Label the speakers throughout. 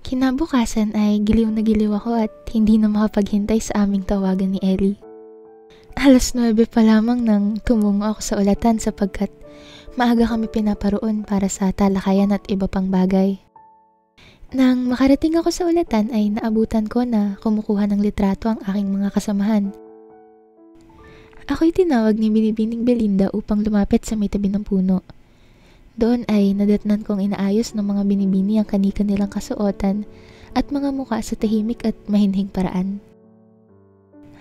Speaker 1: Kinabukasan ay giliw na giliw ako at hindi na makapaghintay sa aming tawagan ni Ellie. 9:00 pa lamang nang tumungo ako sa ulatan sapagkat maaga kami pinaparoon para sa talakayan at iba pang bagay. Nang makarating ako sa ulatan ay naabutan ko na kumukuha ng litrato ang aking mga kasamahan. Ako'y tinawag ni Binibining Belinda upang lumapit sa may tabi ng puno. Doon ay nadatnan kong inaayos ng mga binibini ang kani-kanilang kasuotan at mga muka sa tahimik at mahinhing paraan.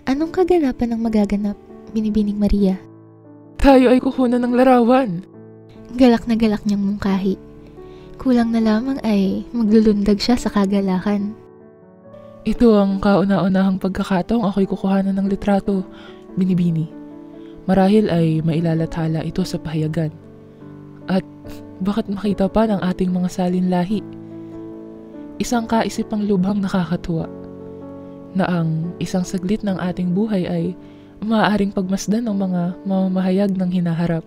Speaker 1: Anong kaganapan ang magaganap, Binibining Maria?
Speaker 2: Tayo ay kukunan ng larawan.
Speaker 1: Galak na galak niyang mungkahi. Kulang na lamang ay maglulundag siya sa kagalakan.
Speaker 2: Ito ang kauna-unahang pagkakataong ako'y kukuhanan ng litrato, Binibini. Marahil ay mailalathala ito sa pahayagan. At bakit makita pa ng ating mga salin lahi? Isang kaisipang lubhang nakakatuwa na ang isang saglit ng ating buhay ay maaaring pagmasdan ng mga mamamahayag ng hinaharap.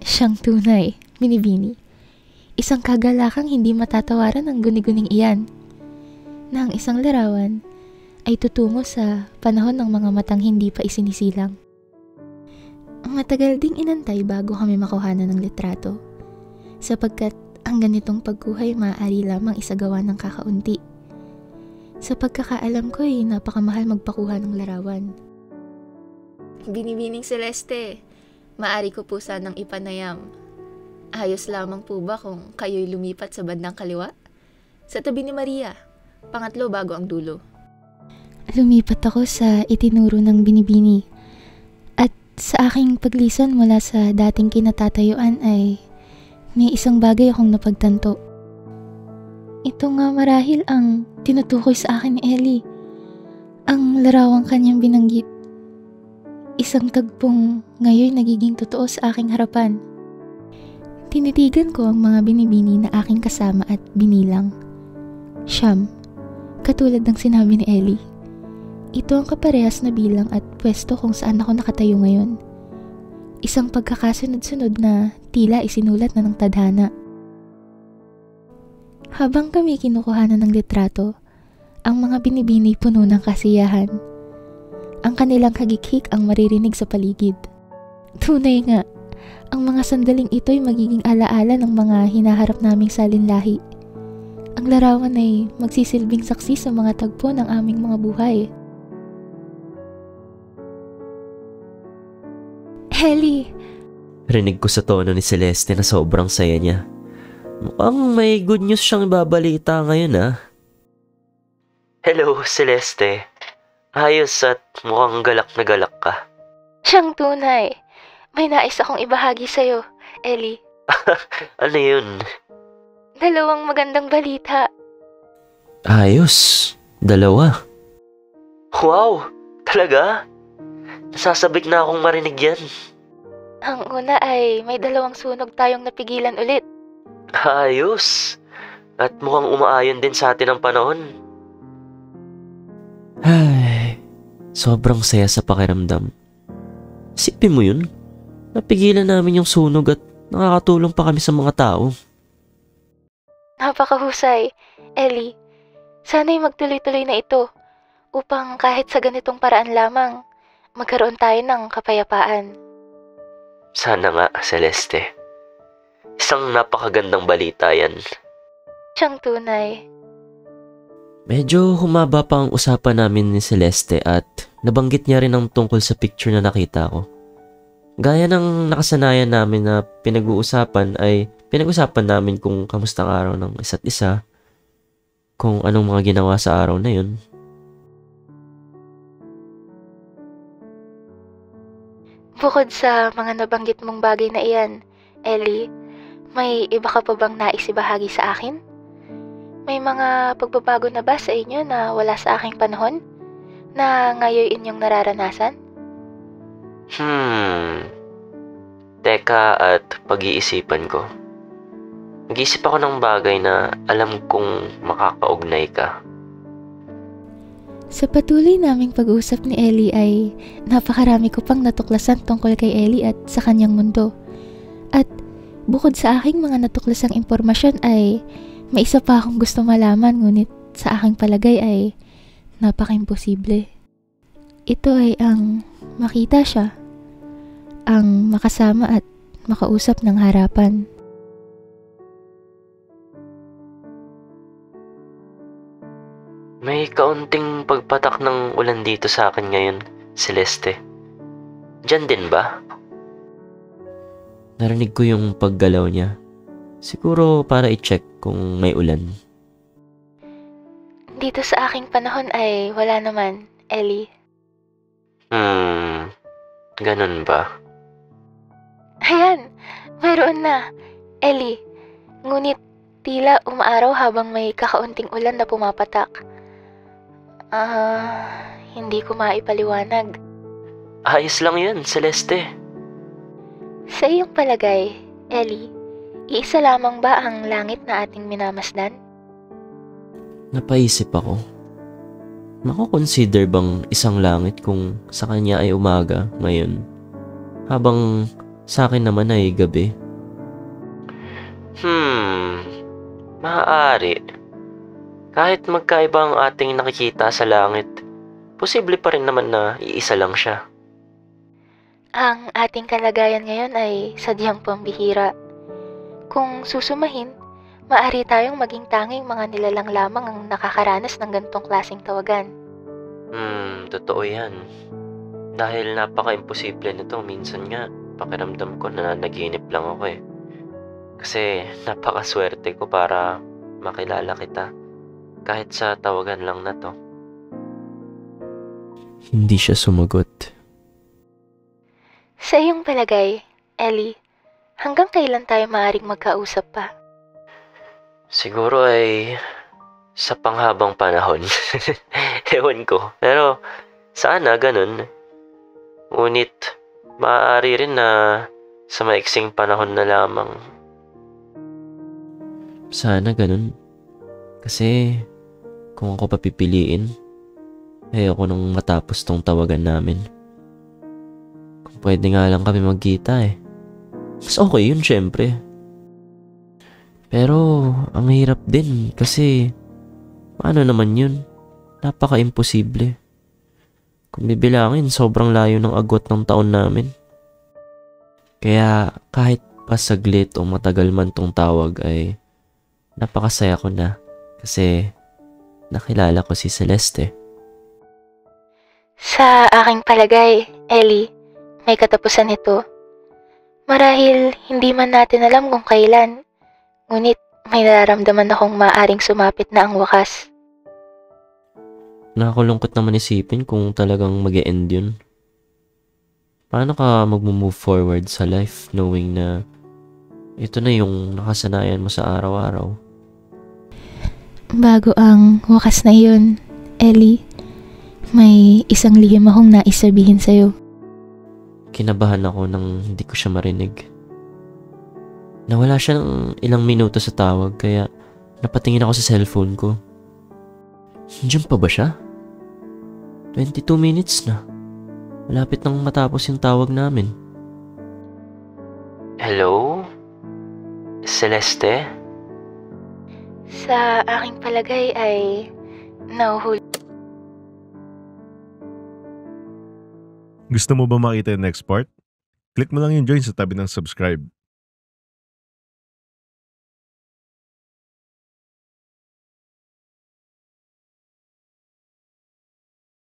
Speaker 1: Siyang tunay, Binibini. Isang kagalakang hindi matatawaran ang guni-guning iyan na ang isang larawan ay tutungo sa panahon ng mga matang hindi pa isinisilang. Matagal ding inantay bago kami makuhanan ng litrato sapagkat ang ganitong pagkuhay maaari lamang isagawa ng kakaunti. Sa pagkakaalam ko ay napakamahal magpakuha ng larawan.
Speaker 3: Binibining Celeste, maaari ko po sanang ipanayam. Ayos lamang po ba kung kayo'y lumipat sa bandang kaliwa? Sa tabi ni Maria, pangatlo bago ang dulo.
Speaker 1: Lumipat ako sa itinuro ng Binibini. At sa aking paglisan mula sa dating kinatatayuan ay may isang bagay akong napagtanto. Ito nga marahil ang tinutukoy sa akin ni Ellie. Ang larawang kanyang binanggit. Isang tagpong ngayon nagiging totoo sa aking harapan. Tinitigan ko ang mga binibini na aking kasama at binilang. 9, katulad ng sinabi ni Ellie. Ito ang kaparehas na bilang at pwesto kung saan ako nakatayo ngayon. Isang pagkakasunod-sunod na tila isinulat na ng tadhana. Habang kami kinukuhanan ng litrato, ang mga binibini puno ng kasiyahan. Ang kanilang hagik-hik ang maririnig sa paligid. Tunay nga, ang mga sandaling ito'y magiging alaala ng mga hinaharap naming salinlahi. Ang larawan ay magsisilbing saksi sa mga tagpo ng aming mga buhay. Ellie!
Speaker 4: Rinig ko sa tono ni Celeste na sobrang saya niya. Mukhang may good news siyang ibabalita ngayon ah. Hello, Celeste. Ayos at mukhang galak na galak ka.
Speaker 1: Siyang tunay. May nais akong ibahagi sa'yo, Ellie.
Speaker 4: Ano yun?
Speaker 1: 2 magandang balita.
Speaker 4: Ayos. 2. Wow! Talaga? Nasasabik na akong marinig yan.
Speaker 1: Ang una ay may 2 sunog tayong napigilan ulit.
Speaker 4: Ayos. At mukhang umaayon din sa atin ang panahon. Ay, sobrang saya sa pakiramdam. Isipin mo yun? Napigilan namin yung sunog at nakakatulong pa kami sa mga tao.
Speaker 1: Napakahusay, Ellie. Sana'y magtuloy-tuloy na ito upang kahit sa ganitong paraan lamang, magkaroon tayo ng kapayapaan.
Speaker 4: Sana nga, Celeste. Isang napakagandang balita yan.
Speaker 1: Siyang tunay.
Speaker 4: Medyo humaba pa ang usapan namin ni Celeste at nabanggit niya rin ang tungkol sa picture na nakita ko. Gaya ng nakasanayan namin na pinag-uusapan ay pinag-usapan namin kung kamusta ang araw ng isa't isa, kung anong mga ginawa sa araw na yun.
Speaker 1: Bukod sa mga nabanggit mong bagay na iyan, Ellie, may iba ka pa bang nais ibahagi sa akin? May mga pagbabago na ba sa inyo na wala sa aking panahon? Na ngayon inyong nararanasan?
Speaker 4: Teka at pag-iisipan ko. Nag-iisip ako ng bagay na alam kong makakaugnay ka.
Speaker 1: Sa patuloy naming pag-uusap ni Ellie ay napakarami ko pang natuklasan tungkol kay Ellie at sa kanyang mundo. At bukod sa aking mga natuklasang impormasyon ay May isa pa akong gusto malaman, ngunit sa aking palagay ay napaka-imposible. Ito ay ang makita siya, ang makasama at makausap ng harapan.
Speaker 4: May kaunting pagpatak ng ulan dito sa akin ngayon, Celeste. Diyan din ba? Narinig ko yung paggalaw niya. Siguro para i-check kung may ulan.
Speaker 1: Dito sa aking panahon ay wala naman, Ellie.
Speaker 4: Ganun ba?
Speaker 1: Ayan, mayroon na, Ellie. Ngunit tila umaaraw habang may kakaunting ulan na pumapatak. Hindi ko maipaliwanag.
Speaker 4: Ayos lang yun, Celeste.
Speaker 1: Sa iyong palagay, Ellie, iisa lamang ba ang langit na ating minamasdan?
Speaker 4: Napaisip ako. Mako-consider bang isang langit kung sa kanya ay umaga ngayon, habang sa akin naman ay gabi? Maaari. Kahit magkaiba ang ating nakikita sa langit, posible pa rin naman na iisa lang siya.
Speaker 1: Ang ating kalagayan ngayon ay sadyang pambihira. Kung susumahin, maaari tayong maging tanging mga nilalang lamang ang nakakaranas ng ganitong klaseng tawagan.
Speaker 4: Totoo yan. Dahil napaka-imposible nito, minsan nga, pakiramdam ko na naginip lang ako eh. Kasi napakaswerte ko para makilala kita, kahit sa tawagan lang na to. Hindi siya sumagot.
Speaker 1: Sa iyong palagay, Ellie, hanggang kailan tayo maaaring magkausap pa?
Speaker 4: Siguro ay sa panghabang panahon. Ewan ko. Pero sana ganun. Ngunit maaari rin na sa maiksing panahon na lamang. Sana ganun. Kasi kung ako papipiliin, ayoko nang matapos tong tawagan namin. Kung pwede nga lang kami magkita eh. Mas okay yun syempre. Pero ang hirap din kasi paano naman yun? Napaka-imposible. Kung bibilangin, sobrang layo ng agwat ng taon namin. Kaya kahit pasaglit o matagal man tong tawag ay napakasaya ko na kasi nakilala ko si Celeste.
Speaker 1: Sa aking palagay, Ellie, may katapusan ito. Marahil hindi man natin alam kung kailan, ngunit may nararamdaman akong maaaring sumapit na ang wakas.
Speaker 4: Nakakalungkot naman isipin kung talagang mag-e-end yun. Paano ka mag-move forward sa life knowing na ito na yung nakasanayan mo sa araw-araw?
Speaker 1: Bago ang wakas na iyon, Ellie, may isang lihim akong nais sabihin sa'yo.
Speaker 4: Kinabahan ako nang hindi ko siya marinig. Nawala siya ng ilang minuto sa tawag kaya napatingin ako sa cellphone ko. Nandiyan pa ba siya? 22 minutes na. Malapit nang matapos yung tawag namin. Hello? Celeste?
Speaker 1: Sa aking palagay ay nahuhuli.
Speaker 5: Gusto mo ba makita yung next part? Click mo lang yung join sa tabi ng subscribe.